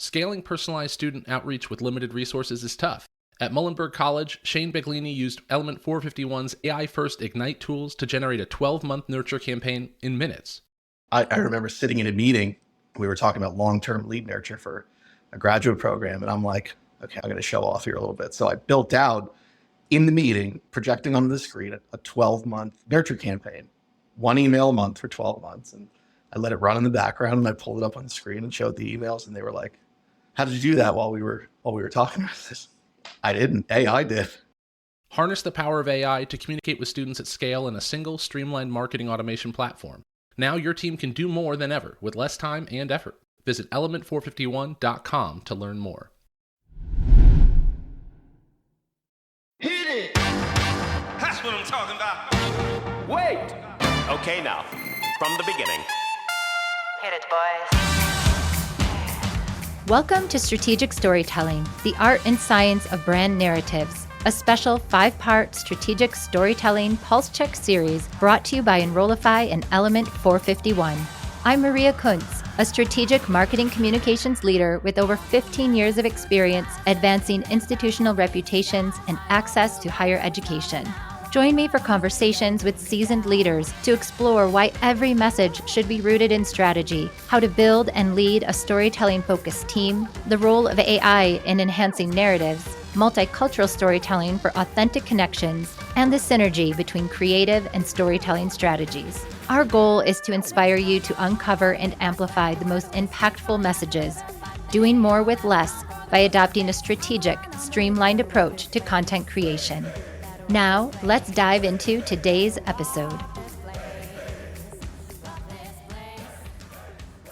Scaling personalized student outreach with limited resources is tough. At Muhlenberg College, Shane Beglini used Element 451's AI-first Ignite tools to generate a 12-month nurture campaign in minutes. I remember sitting in a meeting, we were talking about long-term lead nurture for a graduate program, and I'm like, okay, I'm going to show off here a little bit. So I built out in the meeting, projecting on the screen, a 12-month nurture campaign, one email a month for 12 months. And I let it run in the background, and I pulled it up on the screen and showed the emails, and they were like, how did you do that while we were talking about this? I didn't. AI did. Harness the power of AI to communicate with students at scale in a single, streamlined marketing automation platform. Now your team can do more than ever with less time and effort. Visit element451.com to learn more. Hit it! That's what I'm talking about. Wait! Okay, now, from the beginning. Hit it, boys. Welcome to Strategic Storytelling, the art and science of brand narratives, a special 5-part strategic storytelling pulse check series brought to you by Enrollify and Element 451. I'm Maria Kuntz, a strategic marketing communications leader with over 15 years of experience advancing institutional reputations and access to higher education. Join me for conversations with seasoned leaders to explore why every message should be rooted in strategy, how to build and lead a storytelling-focused team, the role of AI in enhancing narratives, multicultural storytelling for authentic connections, and the synergy between creative and storytelling strategies. Our goal is to inspire you to uncover and amplify the most impactful messages, doing more with less by adopting a strategic, streamlined approach to content creation. Now, let's dive into today's episode.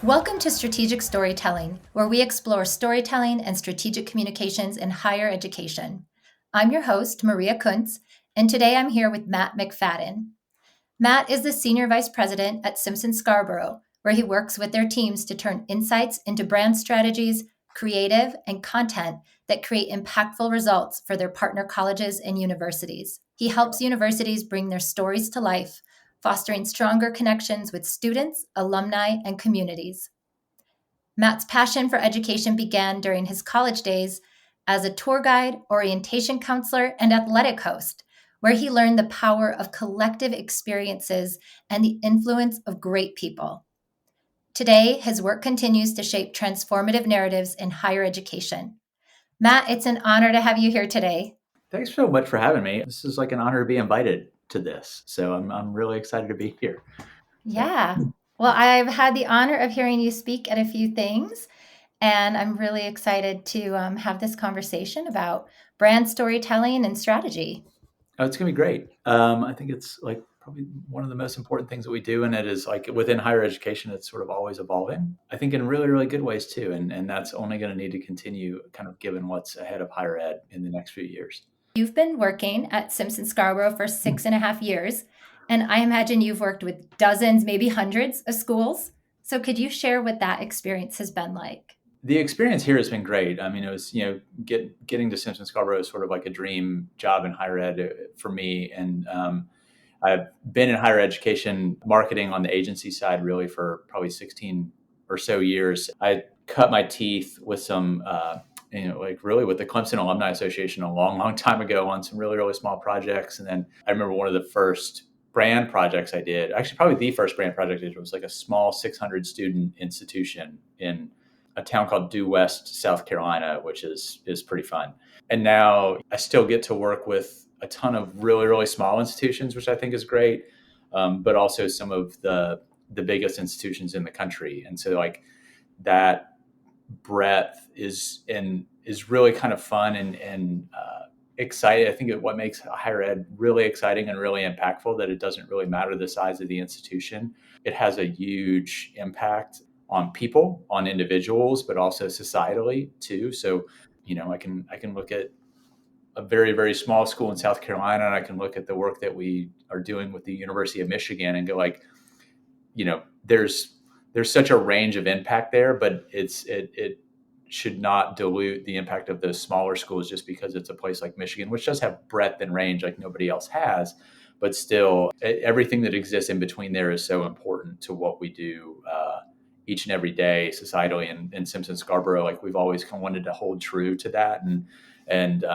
Welcome to Strategic Storytelling, where we explore storytelling and strategic communications in higher education. I'm your host, Maria Kuntz, and today I'm here with Matt McFadden. Matt is the Senior Vice President at Simpson Scarborough, where he works with their teams to turn insights into brand strategies, creative, and content that create impactful results for their partner colleges and universities. He helps universities bring their stories to life, fostering stronger connections with students, alumni, and communities. Matt's passion for education began during his college days as a tour guide, orientation counselor, and athletic host, where he learned the power of collective experiences and the influence of great people. Today, his work continues to shape transformative narratives in higher education. Matt, it's an honor to have you here today. Thanks so much for having me. This is like an honor to be invited to this. So I'm really excited to be here. Yeah. Well, I've had the honor of hearing you speak at a few things, and I'm really excited to have this conversation about brand storytelling and strategy. Oh, it's going to be great. I think it's like probably one of the most important things that we do. And it is like within higher education, it's sort of always evolving, I think in really, really good ways too. And that's only going to need to continue kind of given what's ahead of higher ed in the next few years. You've been working at Simpson Scarborough for 6.5 years, and I imagine you've worked with dozens, maybe hundreds of schools. So could you share what that experience has been like? The experience here has been great. I mean, it was, getting to Simpson Scarborough is sort of like a dream job in higher ed for me. And I've been in higher education marketing on the agency side really for probably 16 or so years. I cut my teeth with some, really with the Clemson Alumni Association a long, long time ago on some really, really small projects. And then I remember one of the first brand projects I did, actually probably the first brand project I did, was like a small 600 student institution in a town called Due West, South Carolina, which is pretty fun. And now I still get to work with a ton of really, really small institutions, which I think is great, but also some of the biggest institutions in the country. And so like that breadth is really kind of fun and exciting. I think what makes higher ed really exciting and really impactful, that it doesn't really matter the size of the institution. It has a huge impact on people, on individuals, but also societally too. So, I can look at a very, very small school in South Carolina, and I can look at the work that we are doing with the University of Michigan and go like, there's such a range of impact there, but it should not dilute the impact of those smaller schools just because it's a place like Michigan, which does have breadth and range like nobody else has, but still everything that exists in between there is so important to what we do each and every day societally in Simpson Scarborough. Like we've always kind of wanted to hold true to that and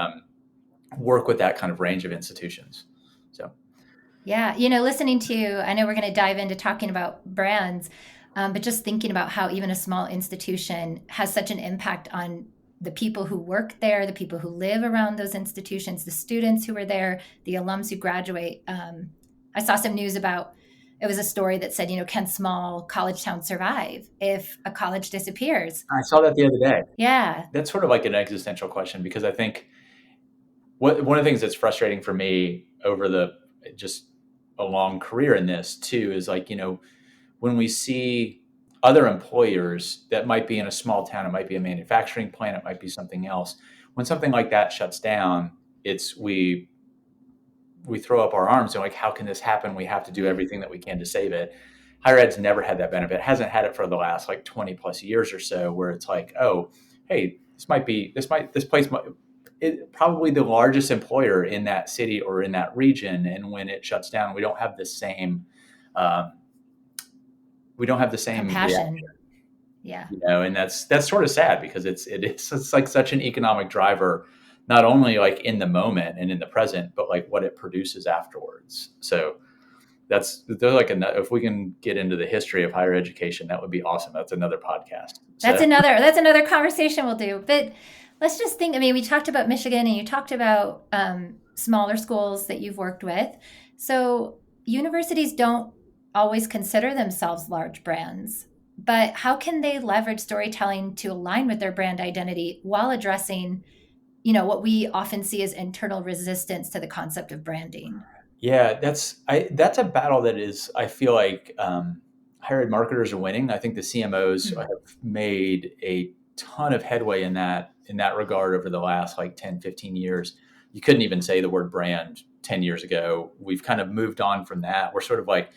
work with that kind of range of institutions. So. Yeah. Listening to you, I know we're going to dive into talking about brands, but just thinking about how even a small institution has such an impact on the people who work there, the people who live around those institutions, the students who are there, the alums who graduate. I saw some news about, it was a story that said, can small college towns survive if a college disappears? I saw that the other day. Yeah. That's sort of like an existential question, because I think one of the things that's frustrating for me over just a long career in this too is like, when we see other employers that might be in a small town, it might be a manufacturing plant, it might be something else. When something like that shuts down, we throw up our arms and like, how can this happen? We have to do everything that we can to save it. Higher ed's never had that benefit. It hasn't had it for the last like 20 plus years or so, where it's like, oh, hey, this place probably the largest employer in that city or in that region. And when it shuts down, we don't have the same Compassion. reaction. Yeah. And that's sort of sad, because it's like such an economic driver, not only like in the moment and in the present, but like what it produces afterwards. So if we can get into the history of higher education, that would be awesome. That's another podcast. That's another conversation we'll do. But let's just think, we talked about Michigan and you talked about smaller schools that you've worked with. So universities don't always consider themselves large brands, but how can they leverage storytelling to align with their brand identity while addressing, what we often see as internal resistance to the concept of branding? Yeah, that's a battle that is, I feel like higher ed marketers are winning. I think the CMOs have made a ton of headway in that regard over the last like 10, 15 years. You couldn't even say the word brand 10 years ago. We've kind of moved on from that. We're sort of like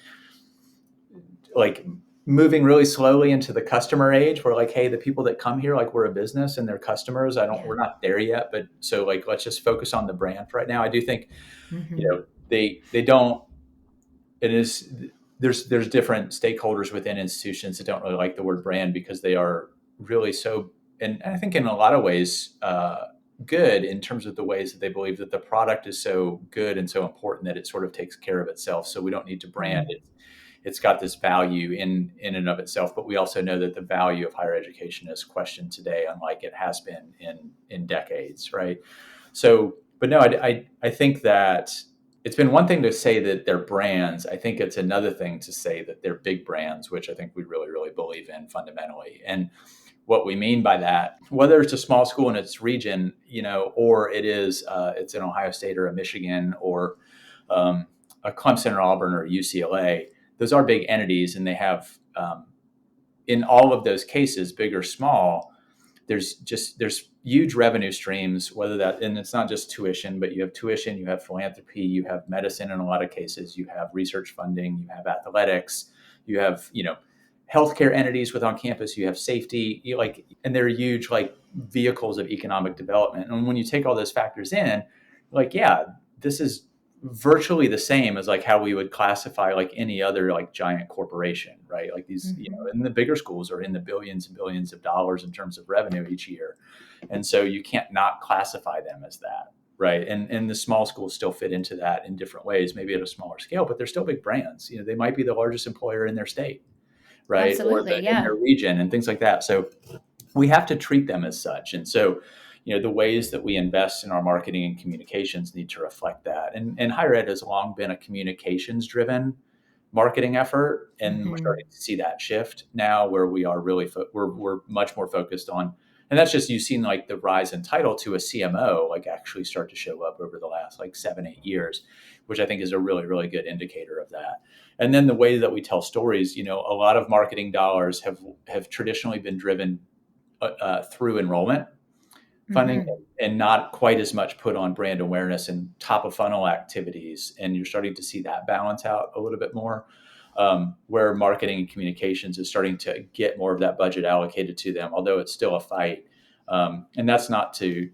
moving really slowly into the customer age. We're like, hey, the people that come here, like we're a business and they're customers. We're not there yet, but so like, let's just focus on the brand for right now. I do think, they don't, there's different stakeholders within institutions that don't really like the word brand, because they are really so, and I think in a lot of ways, good in terms of the ways that they believe that the product is so good and so important that it sort of takes care of itself. So we don't need to brand it. It's got this value in and of itself, but we also know that the value of higher education is questioned today, unlike it has been in decades, right? So, but no, I think that it's been one thing to say that they're brands. I think it's another thing to say that they're big brands, which I think we really, really believe in fundamentally. And what we mean by that, whether it's a small school in its region, or it's an Ohio State or a Michigan or a Clemson or Auburn or UCLA, those are big entities, and they have, in all of those cases, big or small, there's huge revenue streams, and it's not just tuition, but you have tuition, you have philanthropy, you have medicine in a lot of cases, you have research funding, you have athletics, you have, healthcare entities on campus, you have safety, and they're huge vehicles of economic development. And when you take all those factors in, this is virtually the same as how we would classify any other giant corporation, right? These, and the bigger schools are in the billions and billions of dollars in terms of revenue each year. And so you can't not classify them as that, right? And the small schools still fit into that in different ways, maybe at a smaller scale, but they're still big brands. They might be the largest employer in their state, right? Absolutely, in their region and things like that. So we have to treat them as such. And so the ways that we invest in our marketing and communications need to reflect that. And higher ed has long been a communications-driven marketing effort, and we're starting to see that shift now, where we are really we're much more focused on, and that's just, you've seen the rise in title to a CMO actually start to show up over the last 7-8 years, which I think is a really, really good indicator of that. And then the way that we tell stories, a lot of marketing dollars have traditionally been driven through enrollment funding, and not quite as much put on brand awareness and top of funnel activities. And you're starting to see that balance out a little bit more, where marketing and communications is starting to get more of that budget allocated to them, although it's still a fight. And that's not to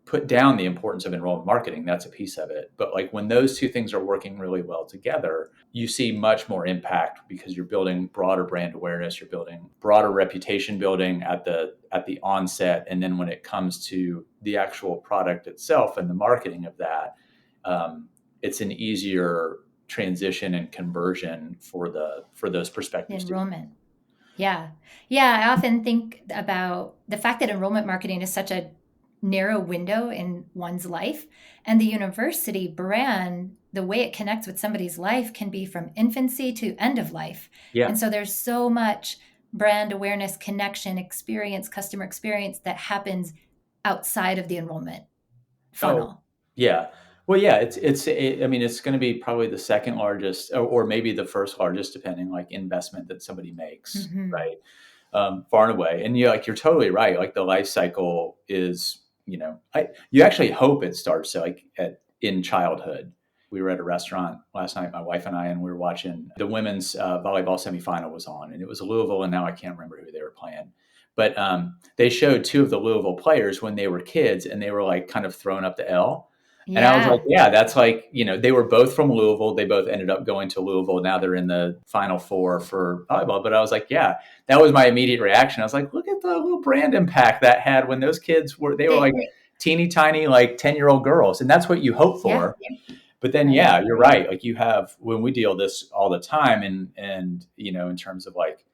put down the importance of enrollment marketing. That's a piece of it. But like when those two things are working really well together, you see much more impact because you're building broader brand awareness, you're building broader reputation building at the onset. And then when it comes to the actual product itself and the marketing of that, it's an easier transition and conversion for those prospective enrollment. Yeah. I often think about the fact that enrollment marketing is such a narrow window in one's life, and the university brand, the way it connects with somebody's life can be from infancy to end of life. Yeah. And so there's so much brand awareness, connection, experience, customer experience that happens outside of the enrollment funnel. Oh, yeah. Well, yeah, I mean, it's going to be probably the second largest or maybe the first largest, depending like investment that somebody makes, right? Far and away. And you're totally right. Like the life cycle is, you actually hope it starts like in childhood. We were at a restaurant last night, my wife and I, and we were watching the women's volleyball semifinal was on, and it was Louisville, and now I can't remember who they were playing. But they showed two of the Louisville players when they were kids, and they were like kind of throwing up the L. And I was like, yeah, that's like, they were both from Louisville. They both ended up going to Louisville. Now they're in the Final Four for volleyball. But I was like, yeah, that was my immediate reaction. I was like, look at the little brand impact that had when those kids were like teeny tiny, like 10-year-old girls. And that's what you hope for. Yeah. But then, yeah, you're right. Like you have, when we deal this all the time and in terms of like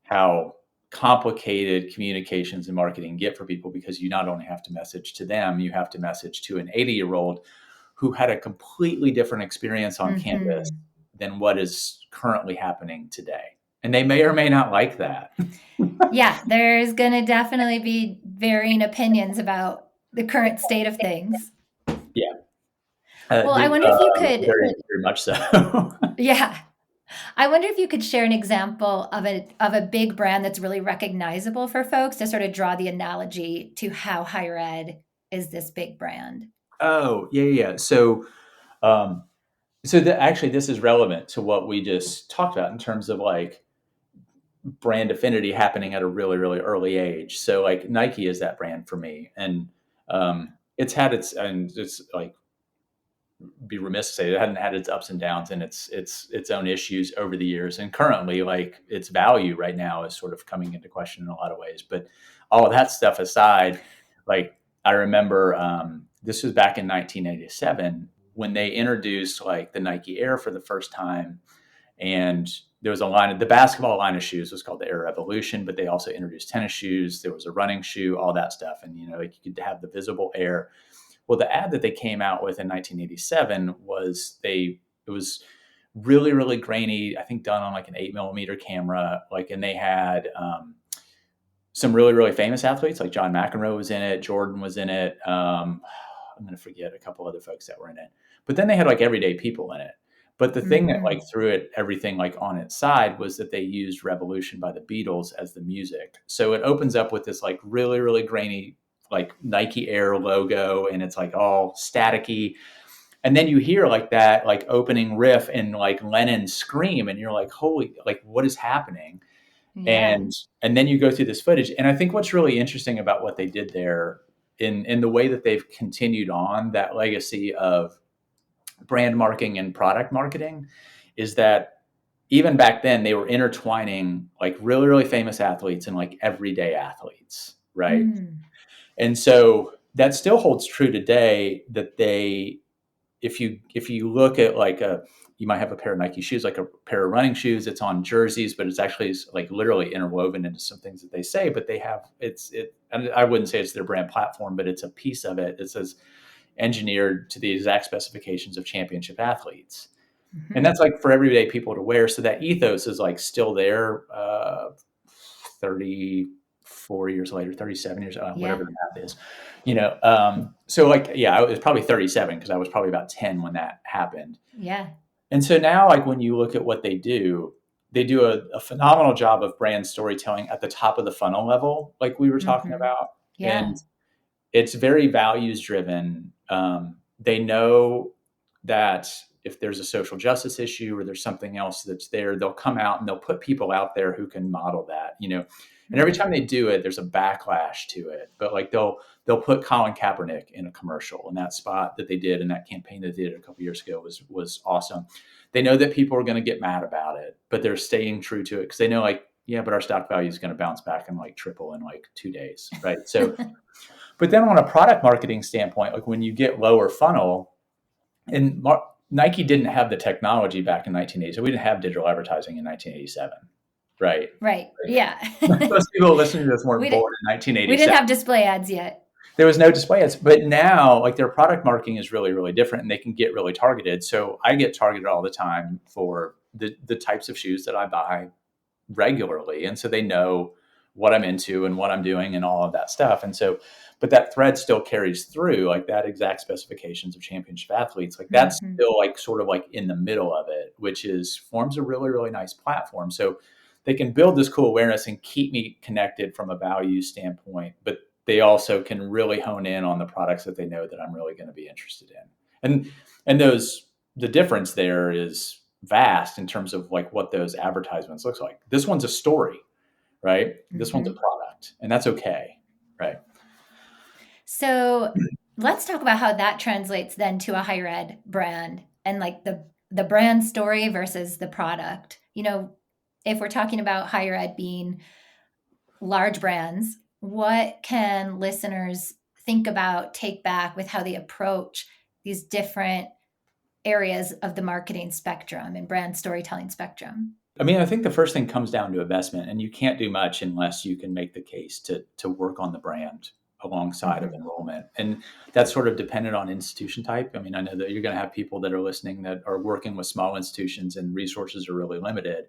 how complicated communications and marketing get for people, because you not only have to message to them, you have to message to an 80-year-old who had a completely different experience on campus than what is currently happening today. And they may or may not like that. Yeah, there's going to definitely be varying opinions about the current state of things. Yeah. I wonder if you could... Very, very much so. Yeah. I wonder if you could share an example of a big brand that's really recognizable for folks to sort of draw the analogy to how higher ed is this big brand. Oh, yeah. So actually this is relevant to what we just talked about in terms of like brand affinity happening at a really, really early age. So like Nike is that brand for me. And it's like, be remiss to say it hadn't had its ups and downs and its own issues over the years. And currently, like its value right now is sort of coming into question in a lot of ways. But all of that stuff aside, like I remember this was back in 1987 when they introduced like the Nike Air for the first time. And there was the basketball line of shoes was called the Air Revolution, but they also introduced tennis shoes. There was a running shoe, all that stuff. And, like you could have the visible Air. Well, the ad that they came out with in 1987 it was really, really grainy, I think done on like an 8mm camera. And they had some really, really famous athletes, like John McEnroe was in it, Jordan was in it. I'm going to forget a couple other folks that were in it. But then they had like everyday people in it. But the thing that like threw everything like on its side was that they used Revolution by the Beatles as the music. So it opens up with this like really, really grainy like Nike Air logo, and it's like all staticky. And then you hear like that, like opening riff and like Lennon scream, and you're like, holy, like what is happening? Yeah. And then you go through this footage. And I think what's really interesting about what they did there in the way that they've continued on that legacy of brand marketing and product marketing is that even back then they were intertwining like really, really famous athletes and like everyday athletes. Right. And so that still holds true today that if you look at like you might have a pair of Nike shoes, like a pair of running shoes, it's on jerseys, but it's actually like literally interwoven into some things that they say, but they have, and I wouldn't say it's their brand platform, but it's a piece of it. It says engineered to the exact specifications of championship athletes. And that's like for everyday people to wear. So that ethos is like still there 34 years later, 37 years, whatever the math is, so like, yeah, it was probably 37 because I was probably about 10 when that happened. Yeah. And so now like when you look at what they do a phenomenal job of brand storytelling at the top of the funnel level, like we were talking about. Yeah. And it's very values driven. They know that if there's a social justice issue or there's something else that's there, they'll come out and they'll put people out there who can model that, and every time they do it, there's a backlash to it. But like they'll put Colin Kaepernick in a commercial, and that spot that they did in that campaign that they did a couple years ago was awesome. They know that people are going to get mad about it, but they're staying true to it because they know like, yeah, but our stock value is going to bounce back and like triple in like 2 days, right? So, but then on a product marketing standpoint, like when you get lower funnel, and Nike didn't have the technology back in 1980, so we didn't have digital advertising in 1987. Right. Yeah. Most people listening to this weren't born in 1987. We didn't have display ads yet. There was no display ads, but now like their product marketing is really, really different, and they can get really targeted. So I get targeted all the time for the types of shoes that I buy regularly. And so they know what I'm into and what I'm doing and all of that stuff. And so, but that thread still carries through, like that exact specifications of championship athletes, like that's still like sort of like in the middle of it, which forms a really, really nice platform. So they can build this cool awareness and keep me connected from a value standpoint, but they also can really hone in on the products that they know that I'm really going to be interested in. And the difference there is vast in terms of like what those advertisements looks like. This one's a story, right? This one's a product, and that's okay. Right. So let's talk about how that translates then to a higher ed brand and like the brand story versus the product. If we're talking about higher ed being large brands, what can listeners think about, take back with how they approach these different areas of the marketing spectrum and brand storytelling spectrum? I mean, I think the first thing comes down to investment, and you can't do much unless you can make the case to work on the brand alongside of enrollment. And that's sort of dependent on institution type. I mean, I know that you're going to have people that are listening that are working with small institutions and resources are really limited.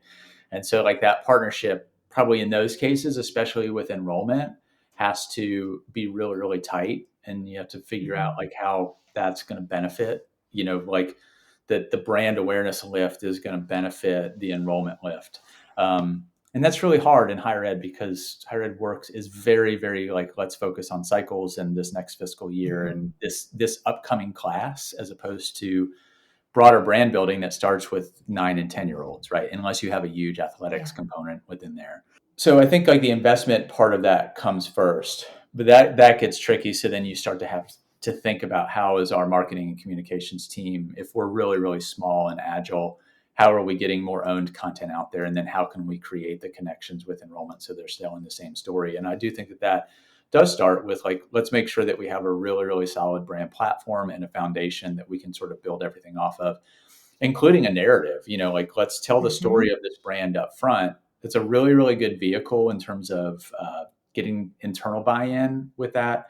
And so like that partnership, probably in those cases, especially with enrollment, has to be really, really tight. And you have to figure out like how that's going to benefit, like that the brand awareness lift is going to benefit the enrollment lift. And that's really hard in higher ed because higher ed works is very, very like, let's focus on cycles and this next fiscal year and this upcoming class, as opposed to broader brand building that starts with 9 and 10-year-olds, right? Unless you have a huge athletics component within there. So I think like the investment part of that comes first, but that gets tricky. So then you start to have to think about how is our marketing and communications team, if we're really, really small and agile, how are we getting more owned content out there? And then how can we create the connections with enrollment so they're still in the same story? And I do think that does start with like, let's make sure that we have a really, really solid brand platform and a foundation that we can sort of build everything off of, including a narrative, like let's tell the story of this brand up front. It's a really, really good vehicle in terms of getting internal buy-in with that.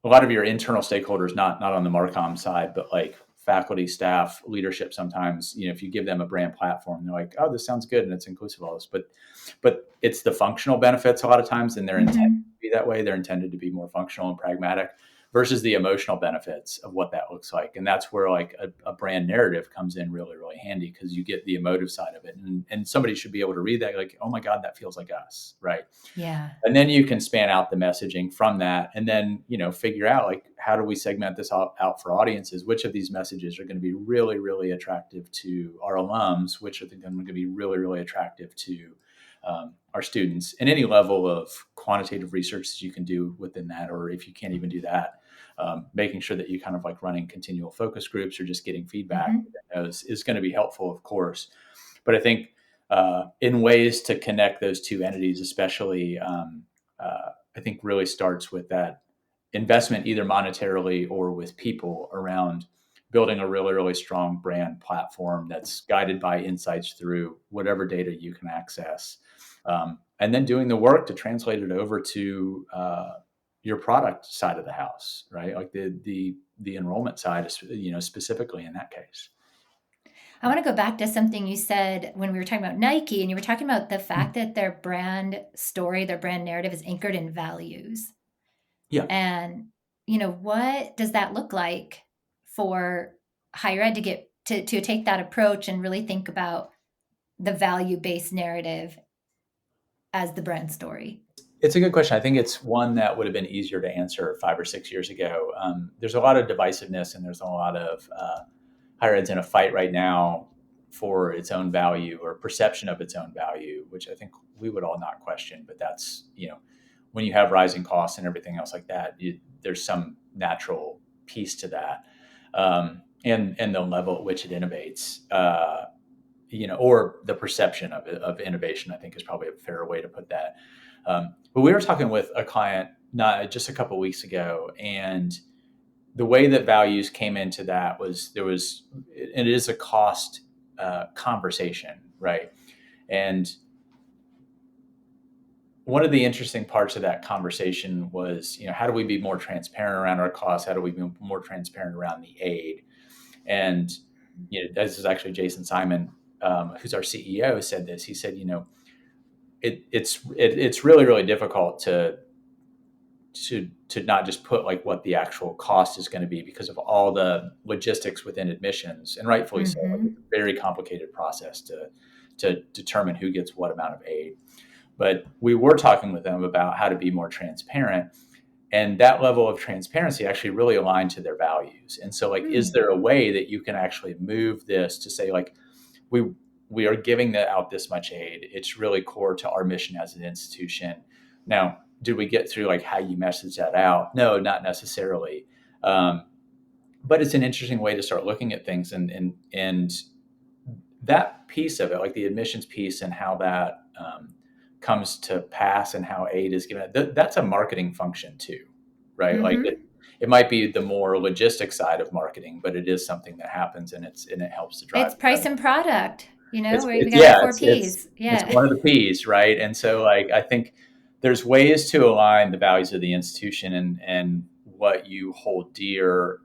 A lot of your internal stakeholders, not on the Marcom side, but like faculty, staff, leadership, sometimes, if you give them a brand platform, they're like, oh, this sounds good. And it's inclusive of all this, but it's the functional benefits a lot of times, and they're intended to be that way. They're intended to be more functional and pragmatic versus the emotional benefits of what that looks like. And that's where like a brand narrative comes in really, really handy, because you get the emotive side of it. And somebody should be able to read that like, oh my God, that feels like us. Right. Yeah. And then you can span out the messaging from that, and then, figure out like, how do we segment this out for audiences? Which of these messages are going to be really, really attractive to our alums? Which are going to be really, really attractive to our students? And any level of quantitative research that you can do within that, or if you can't even do that, making sure that you kind of like running continual focus groups or just getting feedback is going to be helpful, of course. But I think in ways to connect those two entities, especially, I think really starts with that investment, either monetarily or with people, around building a really, really strong brand platform that's guided by insights through whatever data you can access. And then doing the work to translate it over to your product side of the house, right? Like the enrollment side, specifically in that case. I want to go back to something you said when we were talking about Nike, and you were talking about the fact that their brand story, their brand narrative is anchored in values. Yeah. And, what does that look like for higher ed to get to take that approach and really think about the value-based narrative as the brand story? It's a good question. I think it's one that would have been easier to answer 5 or 6 years ago. There's a lot of divisiveness, and there's a lot of higher ed's in a fight right now for its own value or perception of its own value, which I think we would all not question. But that's, when you have rising costs and everything else like that, there's some natural piece to that. And the level at which it innovates, or the perception of innovation, I think is probably a fair way to put that. But we were talking with a client just a couple of weeks ago, and the way that values came into that was it is a cost conversation, right? And one of the interesting parts of that conversation was, how do we be more transparent around our costs? How do we be more transparent around the aid? And, this is actually Jason Simon, who's our CEO, said this. He said, it's really, really difficult to not just put like what the actual cost is going to be because of all the logistics within admissions, and rightfully so. Like, it's a very complicated process to determine who gets what amount of aid. But we were talking with them about how to be more transparent, and that level of transparency actually really aligned to their values. And so, like, is there a way that you can actually move this to say, like, we are giving out this much aid. It's really core to our mission as an institution. Now, did we get through like how you message that out? No, not necessarily. But it's an interesting way to start looking at things, and that piece of it, like the admissions piece and how that comes to pass and how aid is given, that's a marketing function too, right? Like it might be the more logistic side of marketing, but it is something that happens, and it helps to drive. It's price and product, we got the 4 Ps. It's one of the Ps, right? And so, like, I think there's ways to align the values of the institution and what you hold dear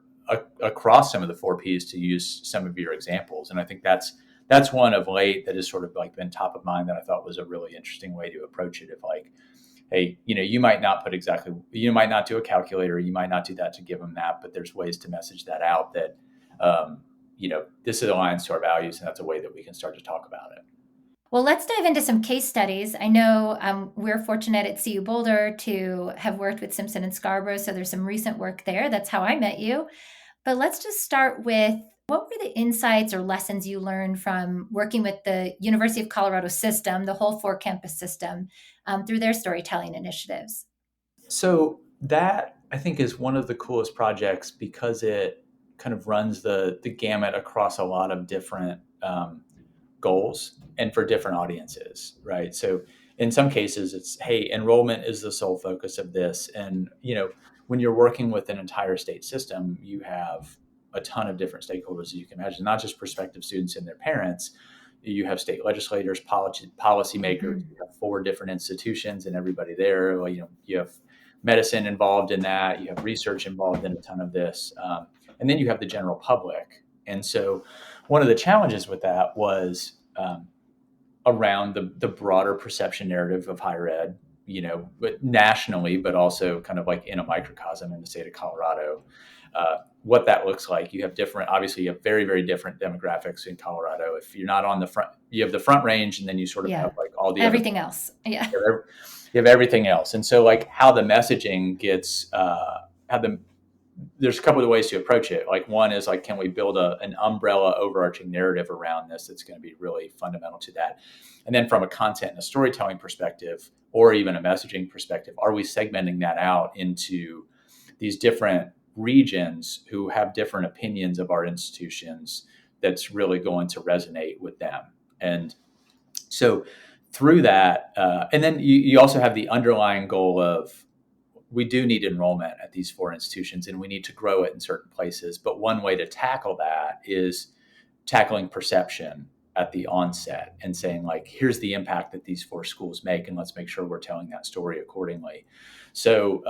across some of the 4 Ps, to use some of your examples. And I think that's one of late that has sort of like been top of mind that I thought was a really interesting way to approach it. Of like, hey, you might not do a calculator, you might not do that to give them that, but there's ways to message that out that, this aligns to our values, and that's a way that we can start to talk about it. Well, let's dive into some case studies. I know we're fortunate at CU Boulder to have worked with Simpson and Scarborough, so there's some recent work there. That's how I met you. But let's just start with, what were the insights or lessons you learned from working with the University of Colorado system, the whole 4-campus system, through their storytelling initiatives? So that, I think, is one of the coolest projects because it kind of runs the gamut across a lot of different goals and for different audiences, right? So in some cases it's, hey, enrollment is the sole focus of this. And, when you're working with an entire state system, you have a ton of different stakeholders, as you can imagine, not just prospective students and their parents. You have state legislators, policymakers, you have 4 different institutions and everybody there. Well, you have medicine involved in that, you have research involved in a ton of this. And then you have the general public. And so one of the challenges with that was around the broader perception narrative of higher ed, but nationally, but also kind of like in a microcosm in the state of Colorado, what that looks like. You have very, very different demographics in Colorado. If you're not on the front, you have the Front Range, and then you sort of have like all the everything else. Yeah. You have everything else. And so, like, how the messaging gets, there's a couple of ways to approach it. Like, one is like, can we build an umbrella overarching narrative around this that's going to be really fundamental to that? And then from a content and a storytelling perspective, or even a messaging perspective, are we segmenting that out into these different regions who have different opinions of our institutions that's really going to resonate with them? And so through that, and then you also have the underlying goal of, we do need enrollment at these 4 institutions, and we need to grow it in certain places. But one way to tackle that is tackling perception at the onset and saying, like, here's the impact that these 4 schools make, and let's make sure we're telling that story accordingly. So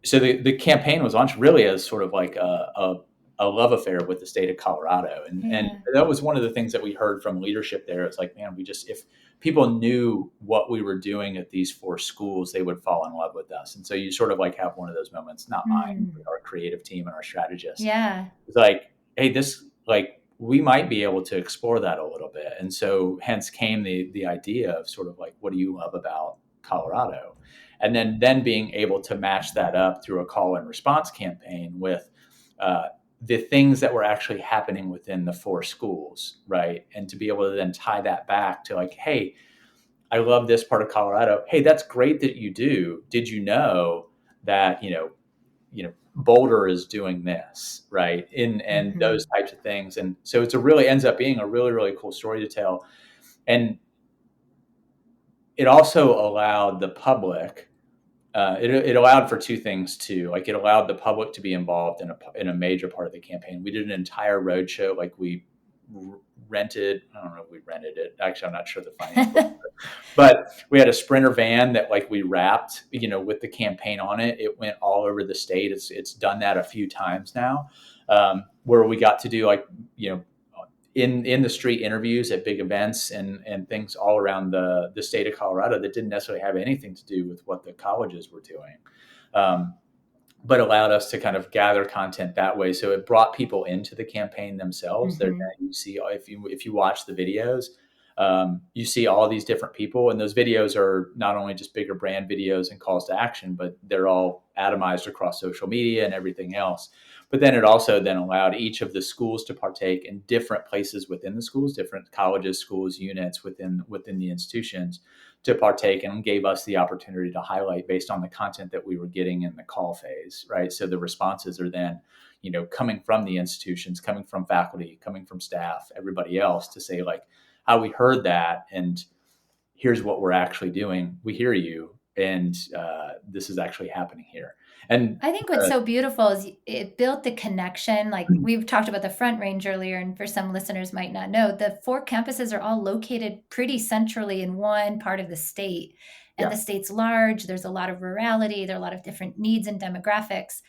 the campaign was launched really as sort of like a love affair with the state of Colorado. And that was one of the things that we heard from leadership there. It's like, man, if people knew what we were doing at these 4 schools, they would fall in love with us. And so you sort of like have one of those moments, not mine, but our creative team and our strategist. Yeah. It's like, hey, we might be able to explore that a little bit. And so hence came the idea of sort of like, what do you love about Colorado? And then being able to match that up through a call and response campaign with the things that were actually happening within the 4 schools, right? And to be able to then tie that back to like, hey, I love this part of Colorado. Hey, that's great that you do. Did you know that, Boulder is doing this, right? And those types of things. And so it's really ends up being a really, really cool story to tell. And it also allowed the public, it allowed for 2 things too. Like it allowed the public to be involved in a major part of the campaign. We did an entire roadshow. Like we rented, I don't know if we rented it. Actually, I'm not sure the financials, but we had a Sprinter van that like we wrapped, with the campaign on it. It went all over the state. It's done that a few times now, where we got to do like, in the street interviews at big events and things all around the state of Colorado that didn't necessarily have anything to do with what the colleges were doing. But allowed us to kind of gather content that way. So it brought people into the campaign themselves. That you see, if you watch the videos, you see all these different people, and those videos are not only just bigger brand videos and calls to action, but they're all atomized across social media and everything else. But then it also then allowed each of the schools to partake in different places within the schools, different colleges, schools, units within the institutions to partake, and gave us the opportunity to highlight based on the content that we were getting in the call phase, right? So the responses are then, coming from the institutions, coming from faculty, coming from staff, everybody else to say like, how we heard that, and here's what we're actually doing. We hear you, and this is actually happening here. And I think what's so beautiful is it built the connection. Like we've talked about the Front Range earlier, and for some listeners might not know, the 4 campuses are all located pretty centrally in one part of the state. And the state's large. There's a lot of rurality. There are a lot of different needs and demographics.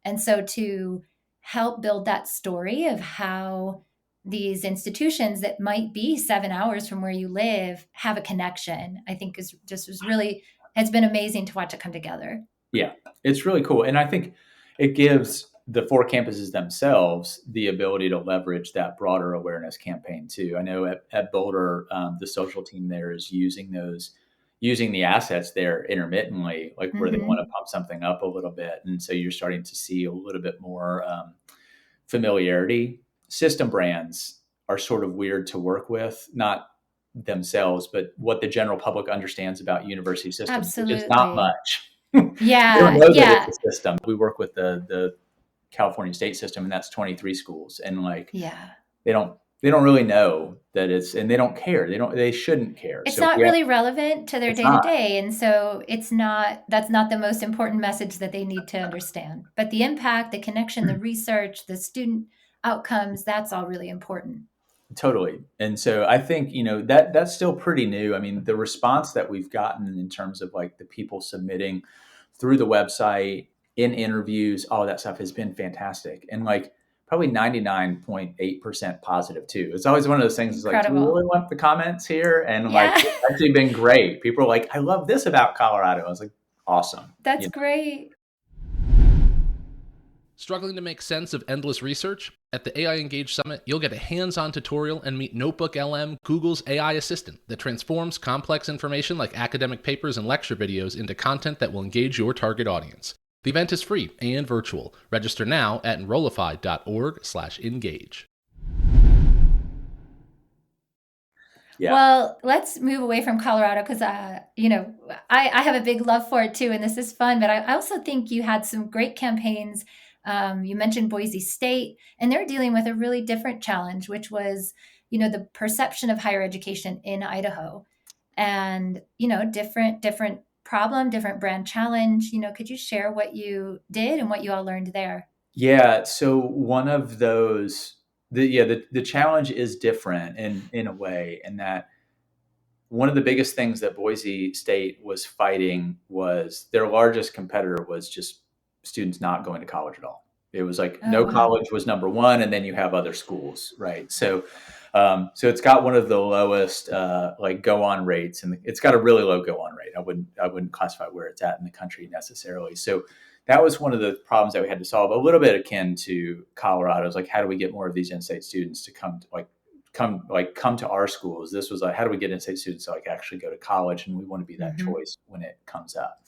And so to help build that story of how these institutions that might be 7 hours from where you live have a connection, I think has been amazing to watch it come together. Yeah, it's really cool. And I think it gives the 4 campuses themselves the ability to leverage that broader awareness campaign too. I know at Boulder, the social team there is using the assets there intermittently, like where they want to pump something up a little bit. And so you're starting to see a little bit more familiarity. System brands are sort of weird to work with, not themselves, but what the general public understands about university systems, Absolutely. which is not much. Yeah. That it's a system. We work with the California state system, and that's 23 schools. And like, they don't really know that it's, and they don't care. They shouldn't care. It's not really relevant to their day to day. And so that's not the most important message that they need to understand, but the impact, the connection, the research, the student outcomes, that's all really important. Totally. And so I think, that's still pretty new. I mean, the response that we've gotten in terms of like the people submitting through the website, in interviews, all that stuff has been fantastic. And like probably 99.8% positive too. It's always one of those things. It's like, do we really want the comments here? And like, it's actually been great. People are like, I love this about Colorado. I was like, awesome. That's great. Struggling to make sense of endless research? At the AI Engage Summit, you'll get a hands-on tutorial and meet Notebook LM, Google's AI assistant that transforms complex information like academic papers and lecture videos into content that will engage your target audience. The event is free and virtual. Register now at enrollify.org/engage. Yeah. Well, let's move away from Colorado because, I have a big love for it too, and this is fun. But I also think you had some great campaigns. You mentioned Boise State, and they're dealing with a really different challenge, which was, the perception of higher education in Idaho, and different problem, different brand challenge. Could you share what you did and what you all learned there? Yeah. So one of those. The challenge is different in a way, in that one of the biggest things that Boise State was fighting was their largest competitor was just students not going to college at all. It was like college was number one, and then you have other schools, right? So it's got one of the lowest go on rates, and it's got a really low go on rate. I wouldn't classify where it's at in the country necessarily. So that was one of the problems that we had to solve, a little bit akin to Colorado. Is like, how do we get more of these in-state students to come to our schools? This was like, how do we get in-state students to actually go to college? And we want to be that choice when it comes up.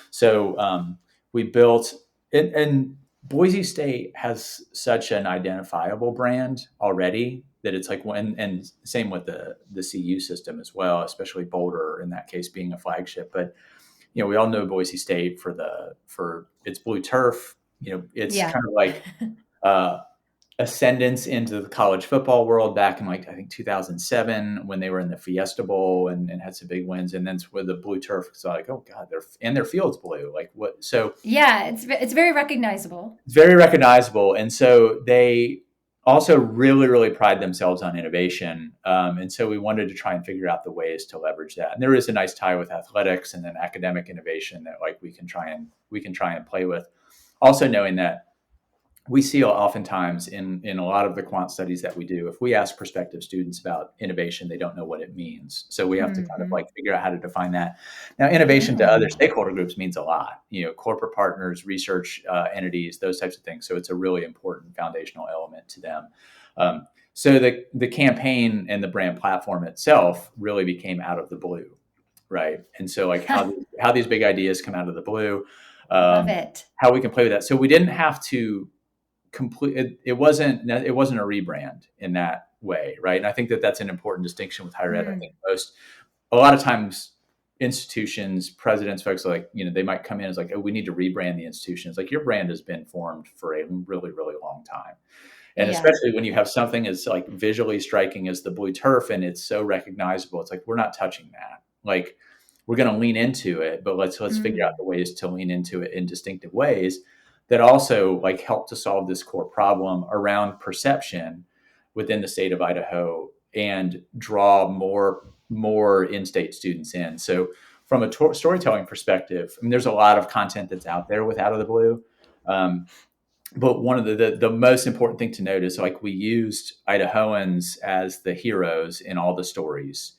So we built it, and Boise State has such an identifiable brand already that it's like and same with the CU system as well, especially Boulder in that case being a flagship. But we all know Boise State for its blue turf. It's Yeah. kind of like ascendance into the college football world back in I think 2007 when they were in the Fiesta Bowl and had some big wins, and then with the blue turf, it's like, oh god, their field's blue. Like what? So yeah, it's very recognizable. It's very recognizable, and so they also really, really pride themselves on innovation. And so we wanted to try and figure out the ways to leverage that. And there is a nice tie with athletics and then academic innovation that we can try and play with. Also knowing that we see oftentimes in a lot of the quant studies that we do, if we ask prospective students about innovation, they don't know what it means. So we have to kind of figure out how to define that. Now, innovation to other stakeholder groups means a lot, corporate partners, research entities, those types of things. So it's a really important foundational element to them. So the campaign and the brand platform itself really became out of the blue, right? And so how these big ideas come out of the blue, Love it. How we can play with that. So we didn't have to it wasn't a rebrand in that way, right? And I think that's an important distinction with higher ed. I think a lot of times institutions, presidents, folks they might come in as we need to rebrand the institution. It's your brand has been formed for a really, really long time. And especially when you have something as visually striking as the blue turf and it's so recognizable, it's we're not touching that. We're going to lean into it, but let's figure out the ways to lean into it in distinctive ways that also help to solve this core problem around perception within the state of Idaho and draw more in-state students in. So from a storytelling perspective, there's a lot of content that's out there with Out of the Blue. But one of the most important thing to note is we used Idahoans as the heroes in all the stories.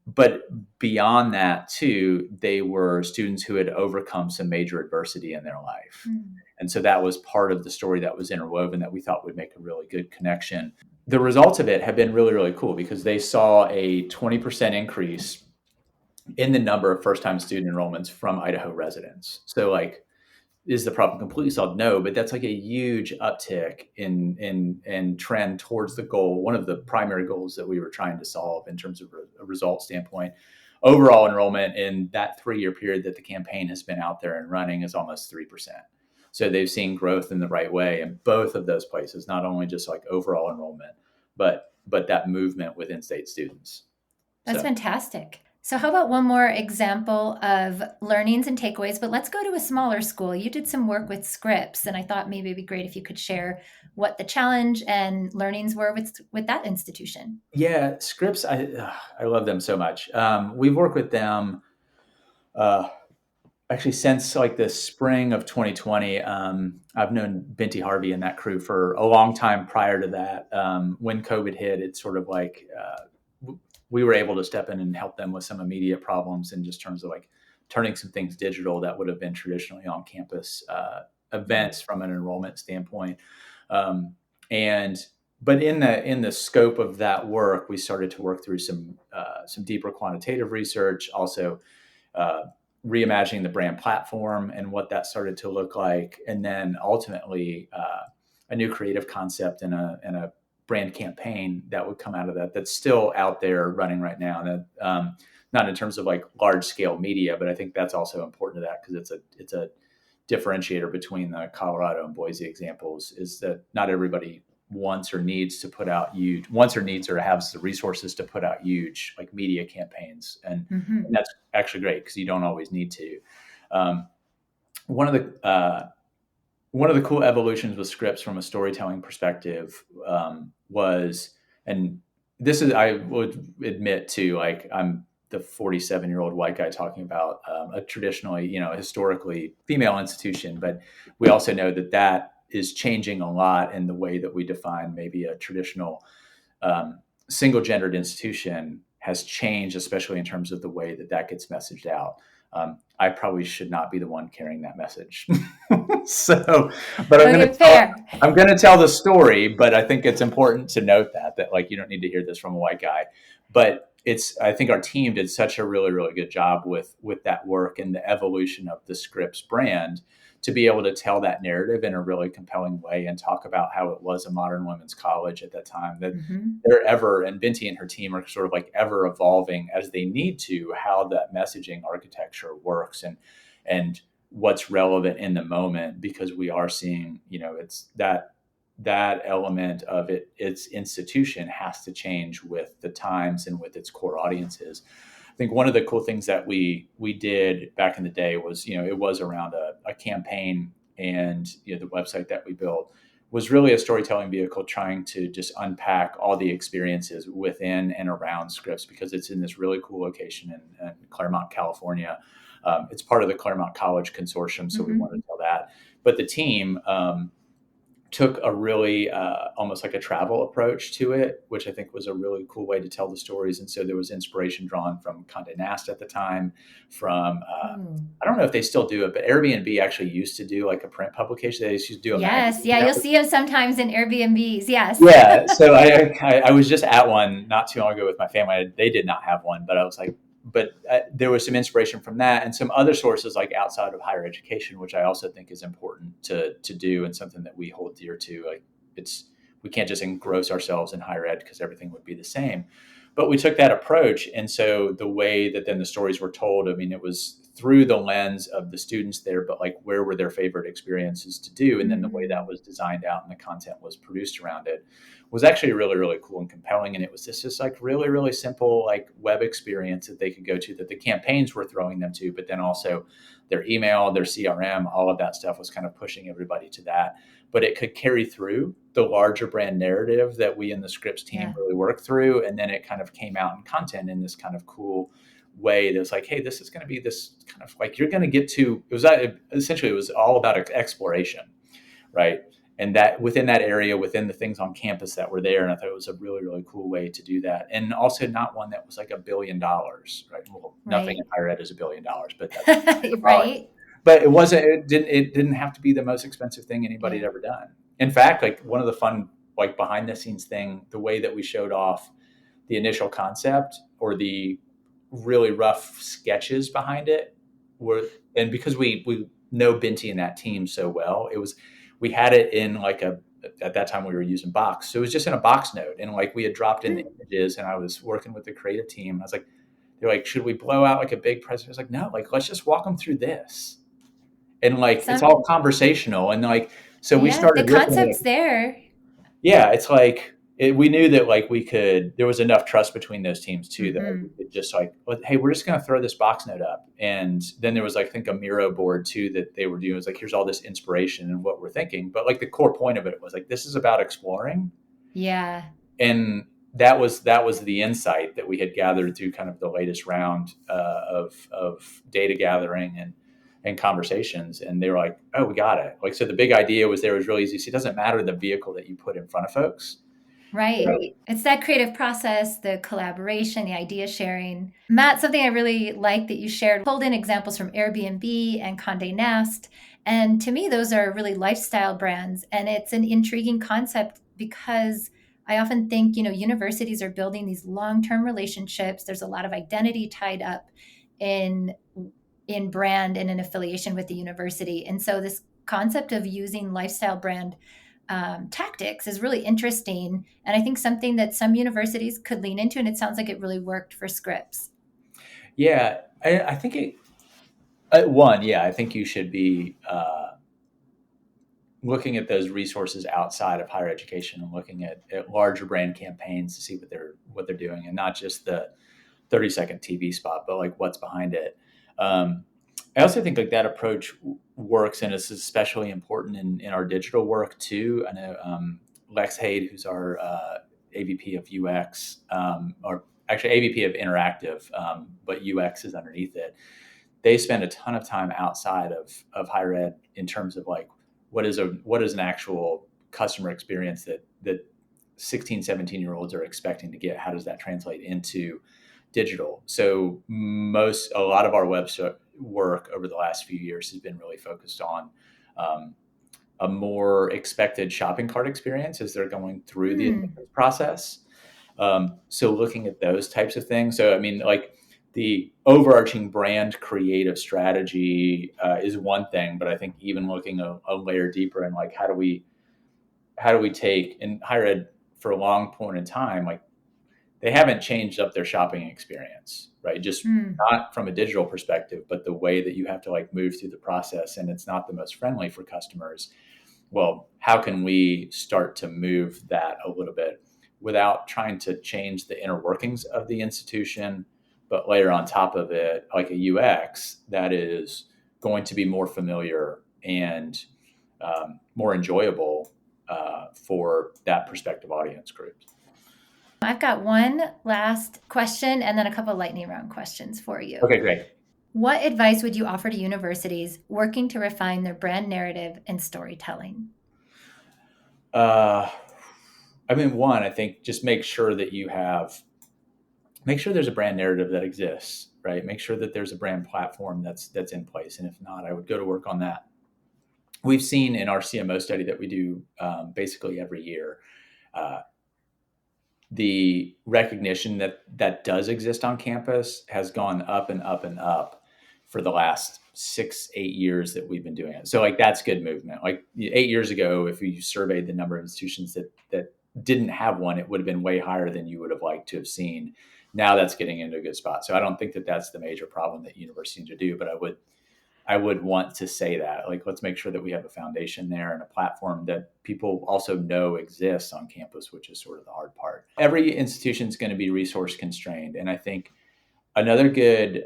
But beyond that too, they were students who had overcome some major adversity in their life. And so that was part of the story that was interwoven that we thought would make a really good connection. The results of it have been really, really cool because they saw a 20% increase in the number of first-time student enrollments from Idaho residents. So is the problem completely solved? No, but that's a huge uptick in trend towards the goal, one of the primary goals that we were trying to solve in terms of a result standpoint. Overall enrollment in that 3-year period that the campaign has been out there and running is almost 3%. So they've seen growth in the right way in both of those places, not only just overall enrollment, but that movement with in-state students. That's fantastic. So how about one more example of learnings and takeaways, but let's go to a smaller school. You did some work with Scripps, and I thought maybe it'd be great if you could share what the challenge and learnings were with that institution. Yeah, Scripps, I love them so much. We've worked with them actually since the spring of 2020. I've known Binti Harvey and that crew for a long time prior to that. When COVID hit, it's sort of we were able to step in and help them with some immediate problems in just terms of turning some things digital that would have been traditionally on campus events from an enrollment standpoint. But in the scope of that work, we started to work through some deeper quantitative research, also reimagining the brand platform and what that started to look like, and then ultimately a new creative concept and a brand campaign that would come out of that's still out there running right now. That not in terms of large scale media, but I think that's also important to that because it's a differentiator between the Colorado and Boise examples is that not everybody wants or needs or has the resources to put out huge media campaigns. And that's actually great because you don't always need to. One of the cool evolutions with Scripps from a storytelling perspective was, and this is, I would admit to I'm the 47-year-old white guy talking about a traditionally, historically female institution, but we also know that is changing a lot in the way that we define maybe a traditional single-gendered institution has changed, especially in terms of the way that gets messaged out. I probably should not be the one carrying that message. But I'm going to tell the story, but I think it's important to note that you don't need to hear this from a white guy. But I think our team did such a really, really good job with that work and the evolution of the Scripps brand to be able to tell that narrative in a really compelling way and talk about how it was a modern women's college at that time, that and Binti and her team are sort of like ever evolving as they need to, how that messaging architecture works and what's relevant in the moment, because we are seeing, it's that element of its institution has to change with the times and with its core audiences. I think one of the cool things that we did back in the day was, it was around a campaign, and the website that we built was really a storytelling vehicle trying to just unpack all the experiences within and around Scripps, because it's in this really cool location in Claremont, California. It's part of the Claremont College Consortium, so we wanted to tell that. But the team took a really almost like a travel approach to it, which I think was a really cool way to tell the stories. And so there was inspiration drawn from Condé Nast at the time, from, I don't know if they still do it, but Airbnb actually used to do like a print publication. They used to do a magazine. Yeah, you'll see them sometimes in Airbnbs, yes. Yeah, so I was just at one not too long ago with my family. They did not have one, but I was like, there was some inspiration from that and some other sources like outside of higher education, which I also think is important to do and something that we hold dear to. Like we can't just engross ourselves in higher ed because everything would be the same. But we took that approach. And so the way that then the stories were told, it was through the lens of the students there, but like where were their favorite experiences to do? And then the way that was designed out and the content was produced around it was actually really, really cool and compelling. And it was just like really, really simple, like web experience that they could go to, that the campaigns were throwing them to, but then also their email, their CRM, all of that stuff was kind of pushing everybody to that. But it could carry through the larger brand narrative that we in the Scripps team really worked through. And then it kind of came out in content in this kind of cool way that's like, hey, this is going to be this kind of like, you're going to get to, it was all about exploration, right? And that within that area, within the things on campus that were there. And I thought it was a really, really cool way to do that. And also not one that was like $1 billion, right? Well, nothing in higher ed is $1 billion, but that's right. But it didn't have to be the most expensive thing anybody had ever done. In fact, like one of the fun, like behind the scenes thing, the way that we showed off the initial concept or the really rough sketches behind it and because we know Binti and that team so well, we had it in like at that time we were using Box. So it was just in a Box note. And like we had dropped in the images, and I was working with the creative team. And I was like, they're like, should we blow out like a big presentation? I was like, no, like, let's just walk them through this. And like, it's all conversational. And like, so we started. The concept's there. Yeah. It's like, we knew that like there was enough trust between those teams too, that we could just like, hey, we're just going to throw this box note up. And then there was like, I think a Miro board too, that they were doing. It was like, here's all this inspiration and what we're thinking. But like the core point of it was like, this is about exploring. Yeah. And that was the insight that we had gathered through kind of the latest round of data gathering and conversations. And they were like, oh, we got it. Like, so the big idea was really easy. So it doesn't matter the vehicle that you put in front of folks. Right. It's that creative process, the collaboration, the idea sharing. Matt, something I really like that you shared, pulled in examples from Airbnb and Condé Nast. And to me, those are really lifestyle brands. And it's an intriguing concept because I often think, universities are building these long-term relationships. There's a lot of identity tied up in brand and an affiliation with the university. And so this concept of using lifestyle brand tactics is really interesting. And I think something that some universities could lean into, and it sounds like it really worked for Scripps. Yeah, I think I think you should be looking at those resources outside of higher education and looking at larger brand campaigns to see what they're doing, and not just the 30-second TV spot, but like what's behind it. I also think like that approach works, and it's especially important in our digital work too. I know Lex Haid, who's our AVP of UX, or actually AVP of Interactive, but UX is underneath it. They spend a ton of time outside of higher ed in terms of like what is an actual customer experience that 16, 17-year-olds are expecting to get. How does that translate into digital? So a lot of our website work over the last few years has been really focused on a more expected shopping cart experience as they're going through the process. So looking at those types of things. So, I mean, like the overarching brand creative strategy is one thing, but I think even looking a layer deeper and like, how do we take in higher ed for a long point in time, like they haven't changed up their shopping experience, right? Just not from a digital perspective, but the way that you have to like move through the process, and it's not the most friendly for customers. Well, how can we start to move that a little bit without trying to change the inner workings of the institution, but layer on top of it like a UX that is going to be more familiar and more enjoyable for that prospective audience group. I've got one last question and then a couple of lightning round questions for you. Okay, great. What advice would you offer to universities working to refine their brand narrative and storytelling? I mean, one, I think just make sure there's a brand narrative that exists, right? Make sure that there's a brand platform that's in place. And if not, I would go to work on that. We've seen in our CMO study that we do basically every year, the recognition that does exist on campus has gone up and up and up for the last 6-8 years that we've been doing it. So like that's good movement. Like 8 years ago, if you surveyed the number of institutions that didn't have one, it would have been way higher than you would have liked to have seen. Now that's getting into a good spot. So I don't think that that's the major problem that universities need to do, but I would want to say that, like, let's make sure that we have a foundation there and a platform that people also know exists on campus, which is sort of the hard part. Every institution is going to be resource constrained. And I think another good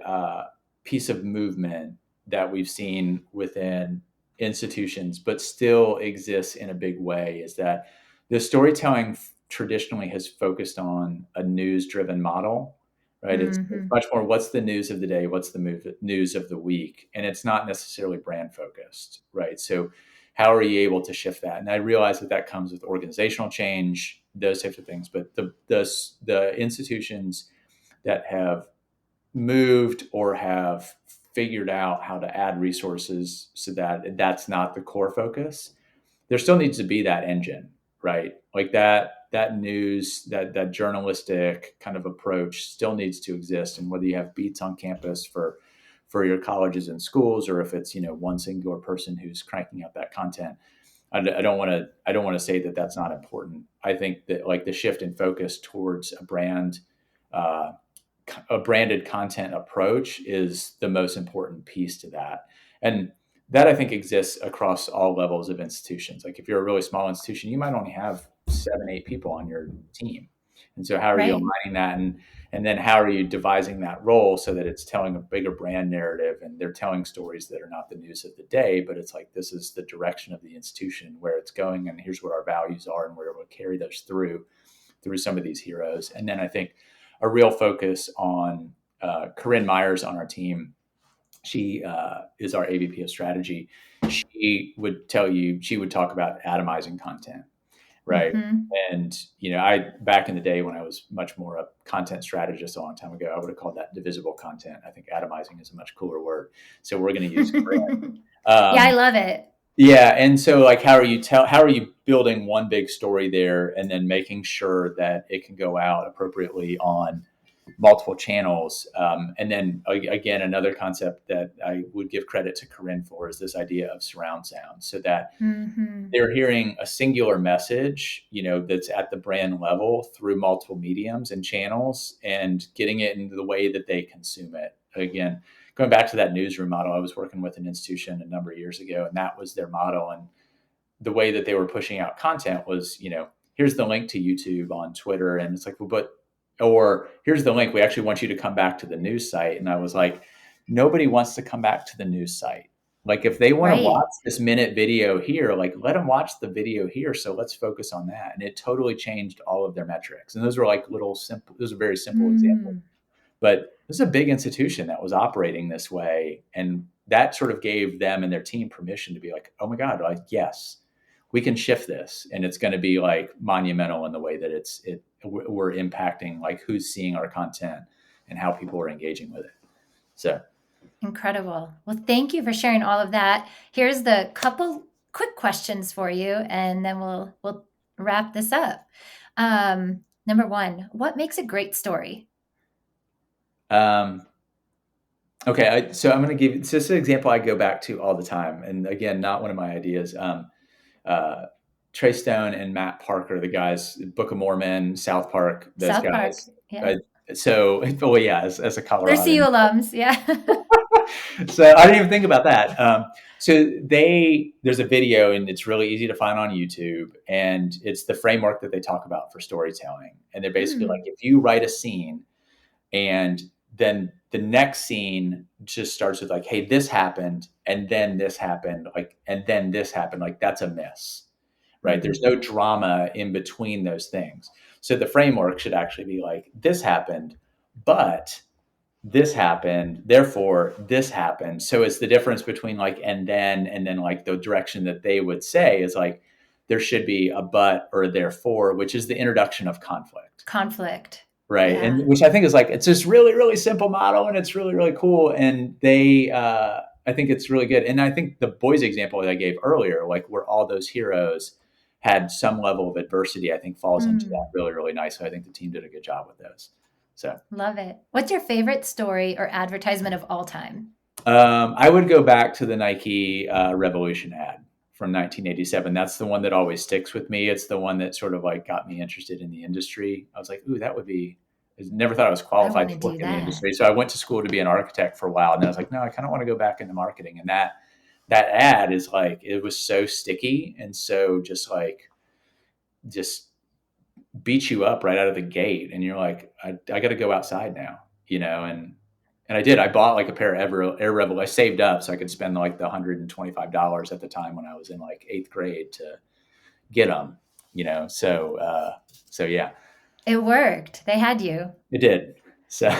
piece of movement that we've seen within institutions, but still exists in a big way, is that the storytelling traditionally has focused on a news-driven model, right? It's much more, what's the news of the day? What's the news of the week? And it's not necessarily brand focused, right? So how are you able to shift that? And I realize that comes with organizational change, those types of things. But the institutions that have moved or have figured out how to add resources so that that's not the core focus, there still needs to be that engine, right? Like that news, that journalistic kind of approach still needs to exist. And whether you have beats on campus for your colleges and schools, or if it's, one singular person who's cranking out that content, I don't want to say that that's not important. I think that like the shift in focus towards a branded content approach is the most important piece to that. And that I think exists across all levels of institutions. Like if you're a really small institution, you might only have 7-8 people on your team. And so how are you aligning that? And then how are you devising that role so that it's telling a bigger brand narrative and they're telling stories that are not the news of the day, but it's like, this is the direction of the institution, where it's going, and here's what our values are, and we're able to carry those through some of these heroes. And then I think a real focus on Corinne Myers on our team. She is our AVP of strategy. She would talk about atomizing content, right? And, back in the day when I was much more a content strategist a long time ago, I would have called that divisible content. I think atomizing is a much cooler word. So we're going to use Corinne. Yeah, I love it. Yeah. And so like, how are you building one big story there and then making sure that it can go out appropriately on multiple channels? And then again, another concept that I would give credit to Corinne for is this idea of surround sound, so that they're hearing a singular message, that's at the brand level through multiple mediums and channels, and getting it into the way that they consume it. Again, going back to that newsroom model, I was working with an institution a number of years ago, and that was their model. And the way that they were pushing out content was, here's the link to YouTube on Twitter. And it's like, or here's the link. We actually want you to come back to the news site. And I was like, nobody wants to come back to the news site. Like if they want to watch this minute video here, like let them watch the video here. So let's focus on that. And it totally changed all of their metrics. And those were like those are very simple examples. But this is a big institution that was operating this way. And that sort of gave them and their team permission to be like, oh my God, like, yes, we can shift this. And it's going to be like monumental in the way that we're impacting like who's seeing our content and how people are engaging with it. So incredible. Well, thank you for sharing all of that. Here's the couple quick questions for you, and then we'll wrap this up. Number 1, what makes a great story? Okay, so I'm going to give you, so this is an example I go back to all the time. And again, not one of my ideas. Trey Stone and Matt Parker, the guys, Book of Mormon, South Park, those South guys. Park, yeah. So, well, yeah, as a Colorado. They're CU alums, yeah. So I didn't even think about that. So there's a video, and it's really easy to find on YouTube, and it's the framework that they talk about for storytelling. And they're basically like, if you write a scene, and then the next scene just starts with like, hey, this happened, and then this happened, like, and then this happened, like that's a miss, right? There's no drama in between those things. So the framework should actually be like, this happened, but this happened, therefore this happened. So it's the difference between like, and then like the direction that they would say is like, there should be a but or a therefore, which is the introduction of conflict. Right. Yeah. And which I think is like, it's this really, really simple model, and it's really, really cool. And I think it's really good. And I think the boys example that I gave earlier, like where all those heroes had some level of adversity, I think falls into that really, really nicely. I think the team did a good job with those. So love it. What's your favorite story or advertisement of all time? I would go back to the Nike Revolution ad from 1987. That's the one that always sticks with me. It's the one that sort of like got me interested in the industry. I was like, ooh, that would be, I never thought I was qualified to work in the industry. So I went to school to be an architect for a while. And then I was like, no, I kind of want to go back into marketing. And that ad is like, it was so sticky. And so just beat you up right out of the gate. And you're like, I got to go outside now, and I did. I bought like a pair of Air Rebel. I saved up so I could spend like the $125 at the time when I was in like 8th grade to get them, So yeah. It worked. They had you. It did. So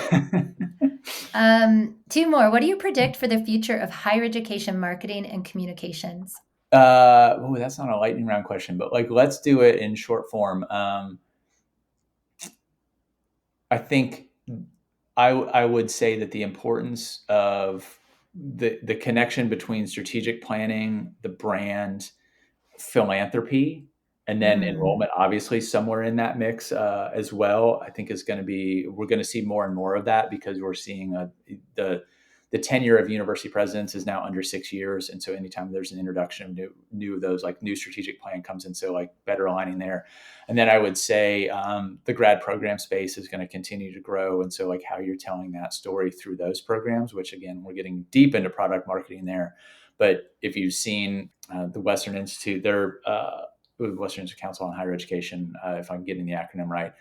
2 more. What do you predict for the future of higher education marketing and communications? That's not a lightning round question, but like, let's do it in short form. I think I would say that the importance of the connection between strategic planning, the brand, philanthropy, and then enrollment, obviously somewhere in that mix as well, I think we're going to see more and more of that, because we're seeing the tenure of university presidents is now under 6 years. And so anytime there's an introduction of new strategic plan comes in, so like better aligning there. And then I would say the grad program space is going to continue to grow. And so like how you're telling that story through those programs, which again, we're getting deep into product marketing there. But if you've seen the Western Institute, Western Institute Council on Higher Education, if I'm getting the acronym right,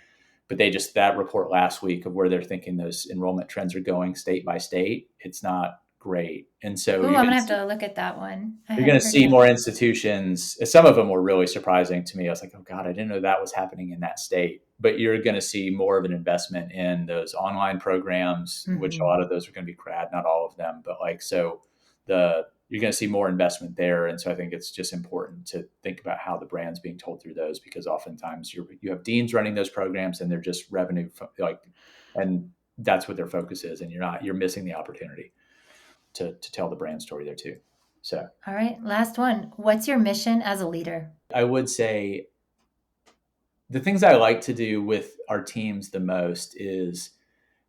but that report last week of where they're thinking those enrollment trends are going state by state, it's not great. And so I'm going to have to look at that one. You're going to see more institutions. Some of them were really surprising to me. I was like, oh God, I didn't know that was happening in that state. But you're going to see more of an investment in those online programs, which a lot of those are going to be grad, not all of them. But like, so you're going to see more investment there. And so I think it's just important to think about how the brand's being told through those, because oftentimes you have deans running those programs and they're just revenue, and that's what their focus is. And you're missing the opportunity to tell the brand story there too. So, all right, last one. What's your mission as a leader? I would say the things I like to do with our teams the most is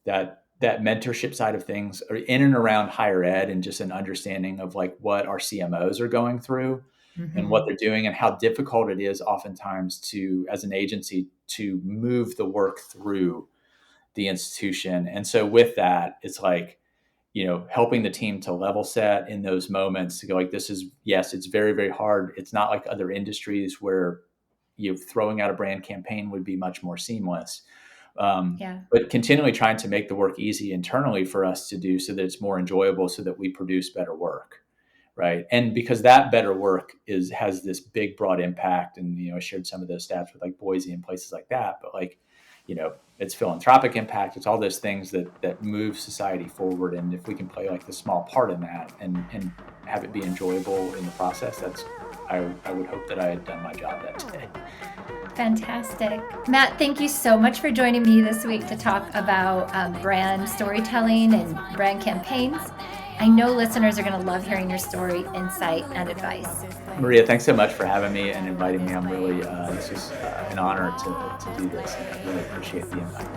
that mentorship side of things, or in and around higher ed, and just an understanding of like what our CMOs are going through and what they're doing, and how difficult it is oftentimes as an agency to move the work through the institution. And so with that, it's like, helping the team to level set in those moments to go like, it's very, very hard. It's not like other industries where throwing out a brand campaign would be much more seamless. But continually trying to make the work easy internally for us to do, so that it's more enjoyable, so that we produce better work, right? And because that better work has this big, broad impact. And I shared some of those stats with like Boise and places like that. But like, it's philanthropic impact. It's all those things that move society forward. And if we can play like the small part in that and have it be enjoyable in the process, I would hope that I had done my job that day. Fantastic. Matt, thank you so much for joining me this week to talk about brand storytelling and brand campaigns. I know listeners are going to love hearing your story, insight, and advice. Maria, thanks so much for having me and inviting me. I'm really, this is an honor to do this. And I really appreciate the invite.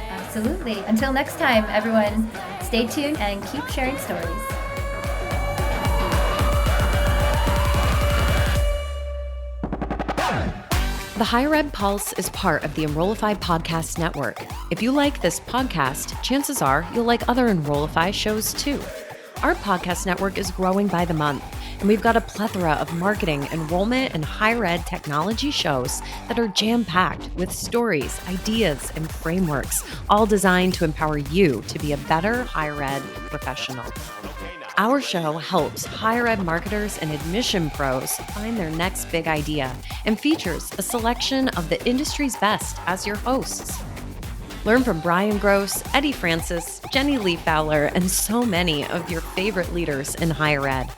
Absolutely. Until next time, everyone, stay tuned and keep sharing stories. The Higher Ed Pulse is part of the Enrollify Podcast Network. If you like this podcast, chances are you'll like other Enrollify shows too. Our podcast network is growing by the month, and we've got a plethora of marketing, enrollment, and higher ed technology shows that are jam-packed with stories, ideas, and frameworks, all designed to empower you to be a better higher ed professional. Our show helps higher ed marketers and admission pros find their next big idea and features a selection of the industry's best as your hosts. Learn from Brian Gross, Eddie Francis, Jenny Lee Fowler, and so many of your favorite leaders in higher ed.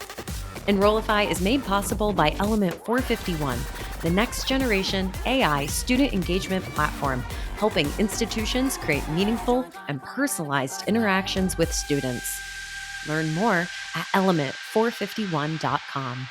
Enrollify is made possible by Element 451, the next generation AI student engagement platform, helping institutions create meaningful and personalized interactions with students. Learn more at element451.com.